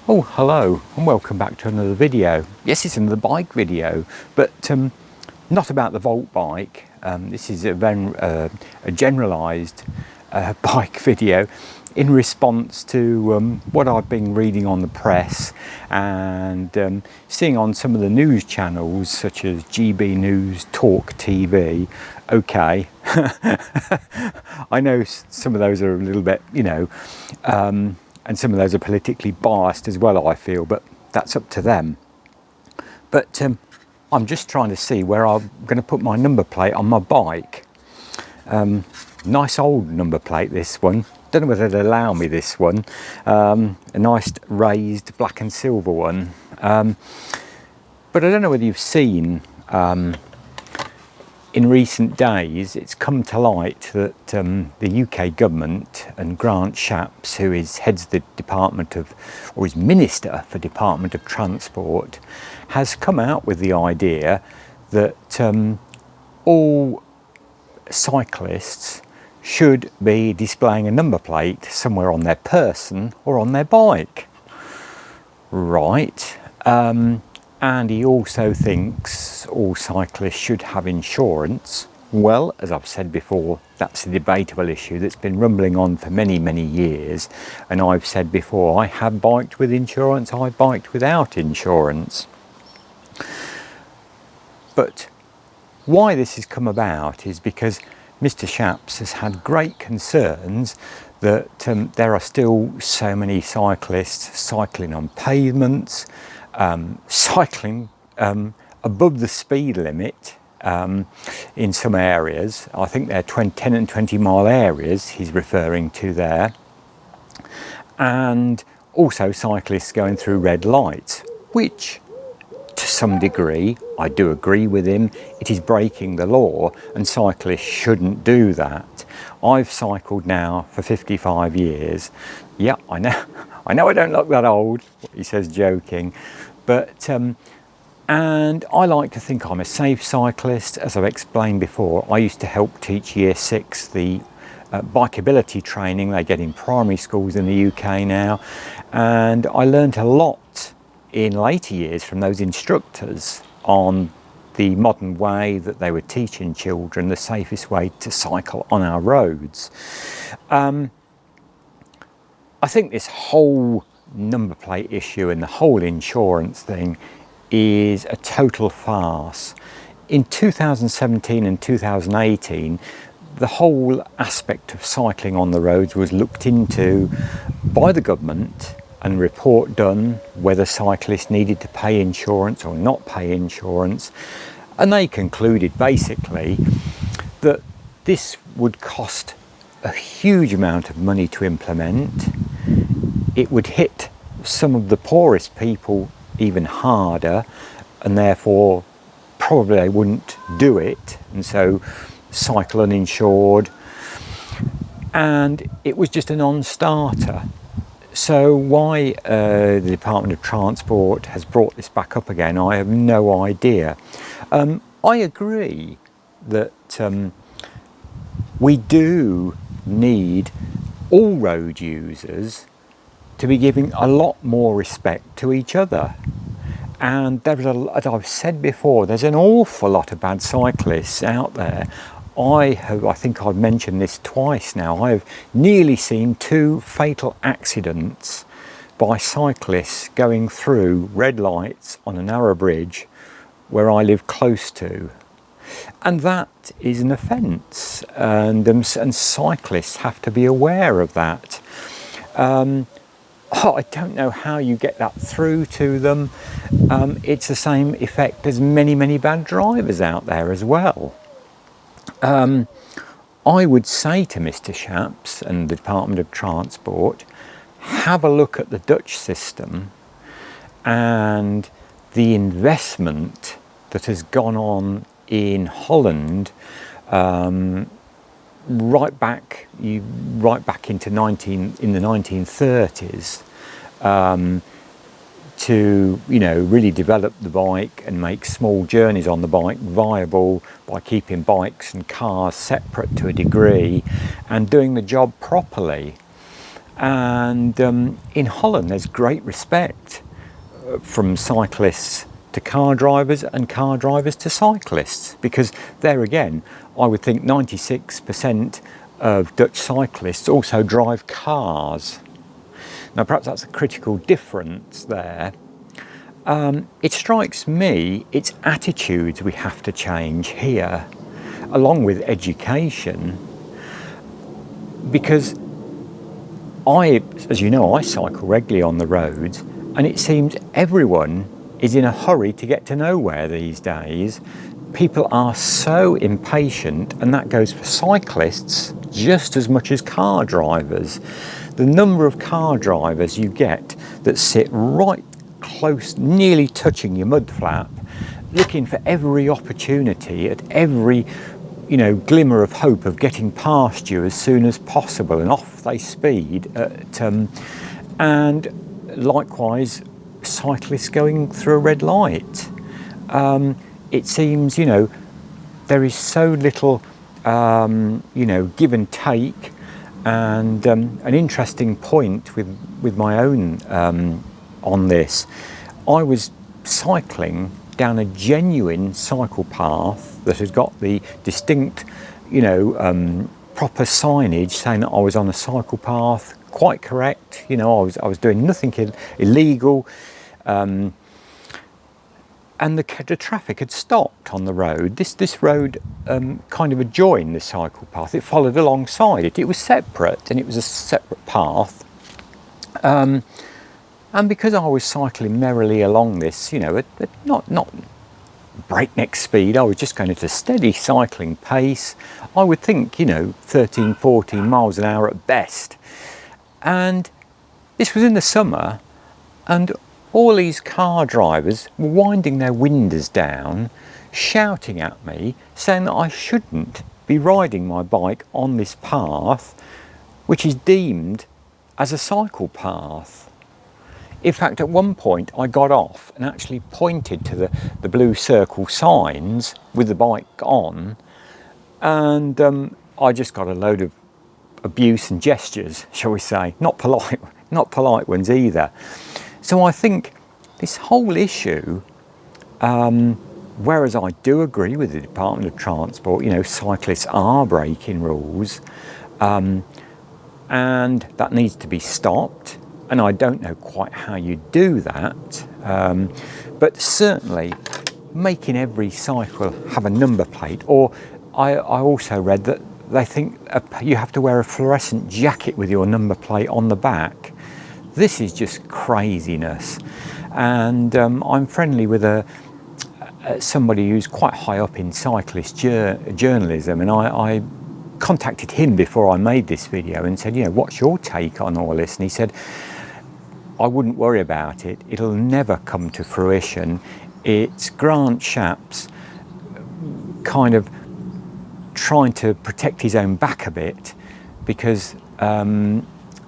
Oh, hello and welcome back to another video. Yes, it's another bike video, but not about the Volt bike. This is a generalised bike video in response to what I've been reading on the press and seeing on some of the news channels such as GB News, Talk TV. Okay, I know some of those are a little bit, and some of those are politically biased as well, I feel, but that's up to them. But I'm just trying to see where I'm going to put my number plate on my bike. Nice old number plate, this one. Don't know whether they'll allow me this one. A nice raised black and silver one. But I don't know whether you've seen in recent days, it's come to light that the UK government and Grant Shapps, who heads the Department of, or is Minister for Department of Transport, has come out with the idea that all cyclists should be displaying a number plate somewhere on their person or on their bike. Right. And he also thinks all cyclists should have insurance. Well, as I've said before, that's a debatable issue that's been rumbling on for many, many years. And I've said before, I have biked with insurance, I've biked without insurance. But why this has come about is because Mr. Shapps has had great concerns that there are still so many cyclists cycling on pavements, cycling above the speed limit in some areas. I think they're 10 and 20 mile areas he's referring to there. And also cyclists going through red lights, which to some degree, I do agree with him, it is breaking the law and cyclists shouldn't do that. I've cycled now for 55 years. Yeah, I know I don't look that old, he says joking, but and I like to think I'm a safe cyclist. As I've explained before, I used to help teach year 6 the bikeability training they get in primary schools in the UK now, and I learnt a lot in later years from those instructors on the modern way that they were teaching children the safest way to cycle on our roads. I think this whole number plate issue and the whole insurance thing is a total farce. In 2017 and 2018, the whole aspect of cycling on the roads was looked into by the government and a report done whether cyclists needed to pay insurance or not pay insurance, and they concluded basically that this would cost a huge amount of money to implement. It would hit some of the poorest people even harder, and therefore probably they wouldn't do it, and so cycle uninsured, and it was just a non-starter. So why the Department of Transport has brought this back up again, I have no idea. I agree that we do need all road users to be giving a lot more respect to each other. And as I've said before, there's an awful lot of bad cyclists out there. I think I've mentioned this twice now. I have nearly seen 2 fatal accidents by cyclists going through red lights on a narrow bridge where I live close to. And that is an offence, and cyclists have to be aware of that. I don't know how you get that through to them. It's the same effect as many, many bad drivers out there as well. I would say to Mr. Shapps and the Department of Transport, have a look at the Dutch system and the investment that has gone on in Holland right back into in the 1930s to really develop the bike and make small journeys on the bike viable by keeping bikes and cars separate to a degree and doing the job properly. And in Holland, there's great respect from cyclists to car drivers and car drivers to cyclists, because there again, I would think 96% of Dutch cyclists also drive cars. Now, perhaps that's a critical difference there. It strikes me it's attitudes we have to change here, along with education, because as you know, I cycle regularly on the roads, and it seems everyone is in a hurry to get to nowhere these days. People are so impatient, and that goes for cyclists just as much as car drivers. The number of car drivers you get that sit right close, nearly touching your mud flap, looking for every opportunity, at every glimmer of hope of getting past you as soon as possible, and off they speed. And likewise, cyclists going through a red light. It seems, there is so little, give and take. And an interesting point with my own on this, I was cycling down a genuine cycle path that had got the distinct, proper signage saying that I was on a cycle path, quite correct. I was doing nothing illegal, and the traffic had stopped on the road. This road kind of adjoined the cycle path. It followed alongside it. It was separate, and it was a separate path. And because I was cycling merrily along this, at not breakneck speed, I was just going at a steady cycling pace. I would think, 13, 14 miles an hour at best. And this was in the summer, and all these car drivers were winding their windows down, shouting at me, saying that I shouldn't be riding my bike on this path, which is deemed as a cycle path. In fact, at one point I got off and actually pointed to the blue circle signs with the bike on, and I just got a load of abuse and gestures, shall we say, not polite ones either. So I think this whole issue, whereas I do agree with the Department of Transport, cyclists are breaking rules, and that needs to be stopped. And I don't know quite how you do that, but certainly making every cycle have a number plate. Or I also read that they think you have to wear a fluorescent jacket with your number plate on the back. This is just craziness. And I'm friendly with somebody who's quite high up in cyclist journalism, and I contacted him before I made this video and said, what's your take on all this? And he said, I wouldn't worry about it. It'll never come to fruition. It's Grant Shapps kind of trying to protect his own back a bit, because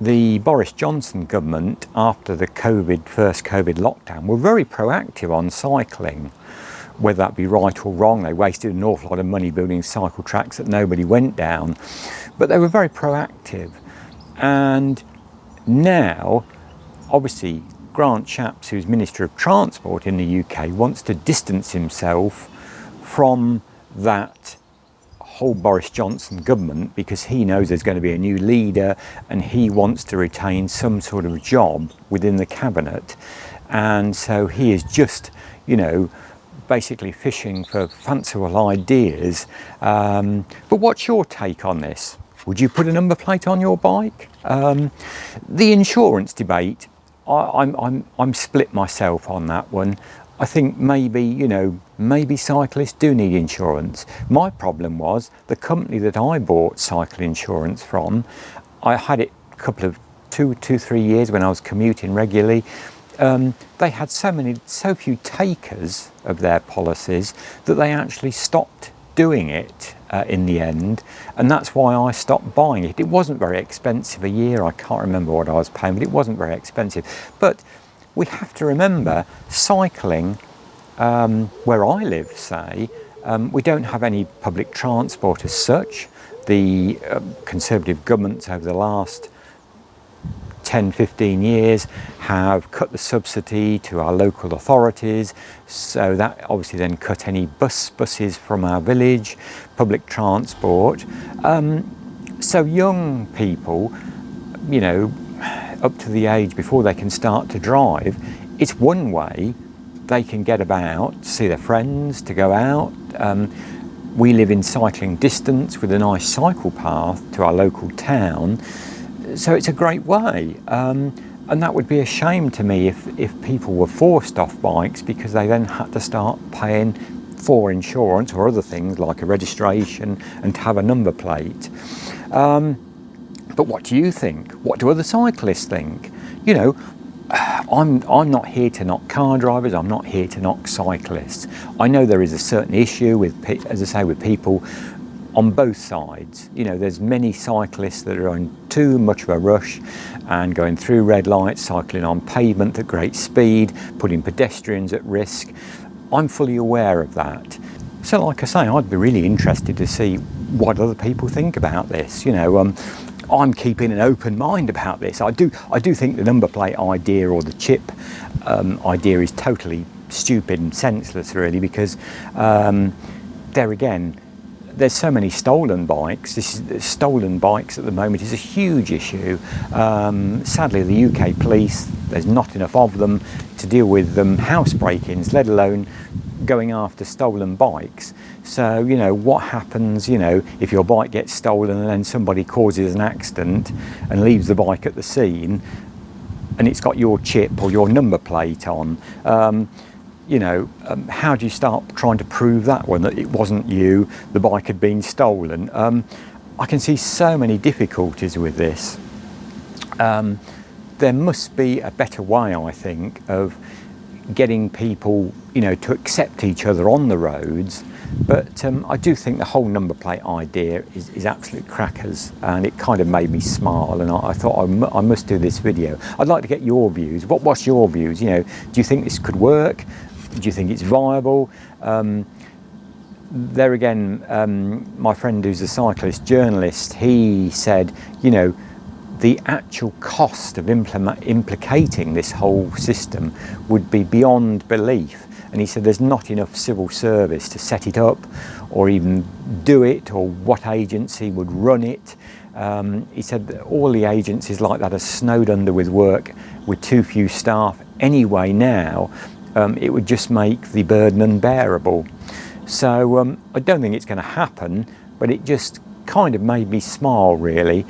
the Boris Johnson government, after the first COVID lockdown, were very proactive on cycling. Whether that be right or wrong, they wasted an awful lot of money building cycle tracks that nobody went down, but they were very proactive. And now, obviously, Grant Shapps, who's Minister of Transport in the UK, wants to distance himself from that whole Boris Johnson government, because he knows there's going to be a new leader and he wants to retain some sort of job within the cabinet. And so he is just, basically fishing for fanciful ideas. But what's your take on this? Would you put a number plate on your bike? The insurance debate, I'm split myself on that one. I think maybe cyclists do need insurance. My problem was the company that I bought cycle insurance from, I had it a couple of 3 years when I was commuting regularly. They had so few takers of their policies that they actually stopped doing it in the end, and that's why I stopped buying it. It wasn't very expensive a year. I can't remember what I was paying, but it wasn't very expensive. But we have to remember, cycling, where I live, say, we don't have any public transport as such. The Conservative governments over the last 10-15 years have cut the subsidy to our local authorities, so that obviously then cut any buses from our village, public transport. So young people, you know, up to the age before they can start to drive, it's one way they can get about, to see their friends, to go out. We live in cycling distance with a nice cycle path to our local town, so it's a great way. And that would be a shame to me if people were forced off bikes because they then had to start paying for insurance or other things like a registration and to have a number plate. But what do you think? What do other cyclists think? You know, I'm not here to knock car drivers, I'm not here to knock cyclists. I know there is a certain issue with, as I say, with people on both sides. You know, there's many cyclists that are in too much of a rush and going through red lights, cycling on pavement at great speed, putting pedestrians at risk. I'm fully aware of that. So like I say, I'd be really interested to see what other people think about this. You know, I'm keeping an open mind about this. I do think the number plate idea or the chip idea is totally stupid and senseless, really, because there again, there's so many stolen bikes. Stolen bikes at the moment is a huge issue. Sadly, the UK police, there's not enough of them to deal with house break-ins, let alone going after stolen bikes. So, you know, what happens, you know, if your bike gets stolen and then somebody causes an accident and leaves the bike at the scene and it's got your chip or your number plate on, you know, how do you start trying to prove that one, that it wasn't you, the bike had been stolen? I can see so many difficulties with this. There must be a better way, I think, of getting people, you know, to accept each other on the roads. But I do think the whole number plate idea is absolute crackers, and it kind of made me smile, and I thought I must do this video. I'd like to get your views. What's your views? You know, do you think this could work? Do you think it's viable? There again, my friend who's a cyclist journalist, he said, you know, the actual cost of implicating this whole system would be beyond belief. And he said there's not enough civil service to set it up or even do it, or what agency would run it. He said that all the agencies like that are snowed under with work with too few staff anyway now. It would just make the burden unbearable. So I don't think it's going to happen, but it just kind of made me smile, really,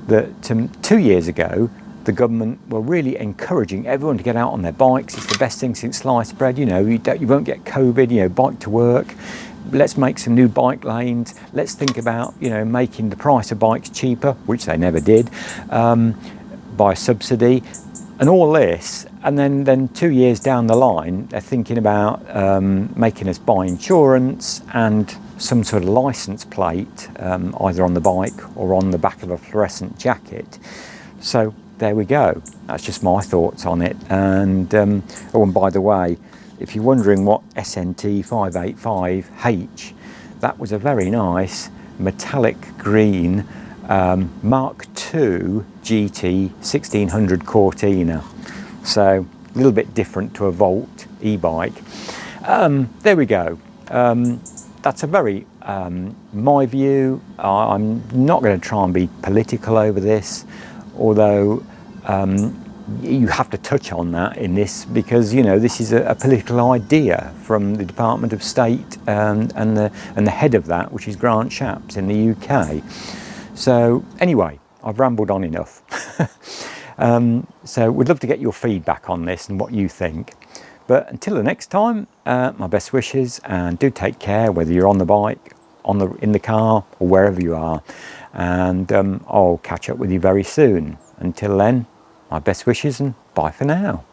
that 2 years ago the government were really encouraging everyone to get out on their bikes. It's the best thing since sliced bread. You know, you won't get COVID, you know, bike to work. Let's make some new bike lanes. Let's think about, you know, making the price of bikes cheaper, which they never did, by subsidy and all this. And then 2 years down the line, they're thinking about making us buy insurance and some sort of license plate, either on the bike or on the back of a fluorescent jacket. So there we go. That's just my thoughts on it. And oh, and by the way, if you're wondering what SNT 585H, that was a very nice metallic green Mark II GT 1600 Cortina. So a little bit different to a Volt e-bike. There we go. That's a very, my view. I'm not going to try and be political over this, although you have to touch on that in this, because, you know, this is a political idea from the Department of State and the head of that, which is Grant Shapps in the UK. So anyway, I've rambled on enough. So we'd love to get your feedback on this and what you think. But until the next time, my best wishes, and do take care, whether you're on the bike, in the car, or wherever you are. And I'll catch up with you very soon. Until then, my best wishes, and bye for now.